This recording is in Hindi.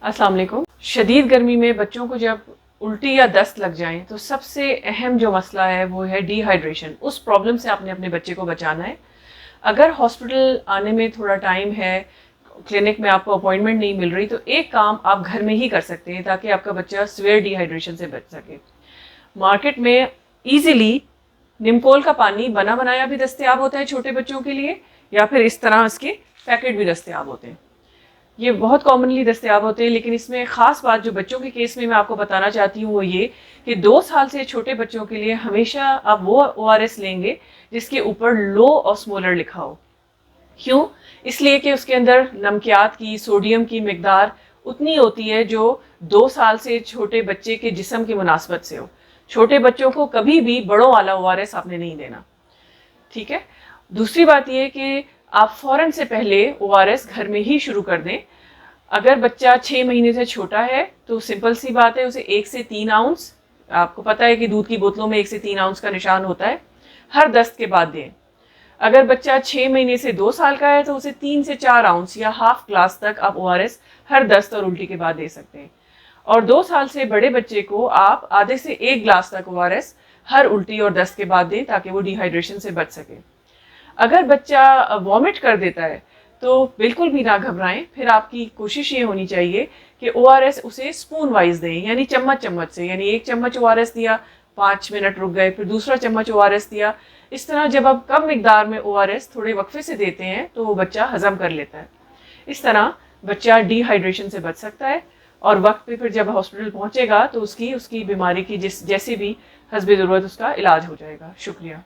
अस्सलाम वालेकुम। शदीद गर्मी में बच्चों को जब उल्टी या दस्त लग जाए तो सबसे अहम जो मसला है वो है डिहाइड्रेशन। उस प्रॉब्लम से आपने अपने बच्चे को बचाना है। अगर हॉस्पिटल आने में थोड़ा टाइम है, क्लिनिक में आपको अपॉइंटमेंट नहीं मिल रही, तो एक काम आप घर में ही कर सकते हैं ताकि आपका बच्चा सीवियर डिहाइड्रेशन से बच सके। मार्केट में ईजिली निम्पोल का पानी बना बनाया भी दस्तयाब होता है छोटे बच्चों के लिए, या फिर इस तरह इसके पैकेट भी दस्तयाब होते हैं। ये बहुत कॉमनली दस्तयाब होते हैं। लेकिन इसमें ख़ास बात जो बच्चों के केस में मैं आपको बताना चाहती हूँ वो ये कि 2 साल से छोटे बच्चों के लिए हमेशा आप वो ORS लेंगे जिसके ऊपर लो ऑस्मोलर लिखा हो। क्यों? इसलिए कि उसके अंदर नमकियात की, सोडियम की मिकदार उतनी होती है जो 2 साल से छोटे बच्चे के जिस्म की मुनासबत से हो। छोटे बच्चों को कभी भी बड़ों वाला ORS आपने नहीं देना, ठीक है। दूसरी बात यह कि आप फ़ौरन से पहले ORS घर में ही शुरू कर दें। अगर बच्चा 6 महीने से छोटा है तो सिंपल सी बात है, उसे 1 से 3 आउंस, आपको पता है कि दूध की बोतलों में 1 से 3 आउंस का निशान होता है, हर दस्त के बाद दें। अगर बच्चा 6 महीने से 2 साल का है तो उसे 3 से 4 आउंस या हाफ ग्लास तक आप ORS हर दस्त और उल्टी के बाद दे सकते हैं। और 2 साल से बड़े बच्चे को आप आधे से 1 ग्लास तक ORS हर उल्टी और दस्त के बाद दें ताकि वो डिहाइड्रेशन से बच सके। अगर बच्चा वॉमिट कर देता है तो बिल्कुल भी ना घबराएं। फिर आपकी कोशिश ये होनी चाहिए कि ORS उसे स्पून वाइज दें, यानी चम्मच चम्मच से, यानी 1 चम्मच ORS दिया, 5 मिनट रुक गए, फिर दूसरा चम्मच ORS दिया। इस तरह जब आप कम मिकदार में ORS थोड़े वक्फे से देते हैं तो वो बच्चा हजम कर लेता है। इस तरह बच्चा डिहाइड्रेशन से बच सकता है और वक्त पे फिर जब हॉस्पिटल पहुंचेगा तो उसकी बीमारी की जैसे भी हस्बे ज़रूरत उसका इलाज हो जाएगा। शुक्रिया।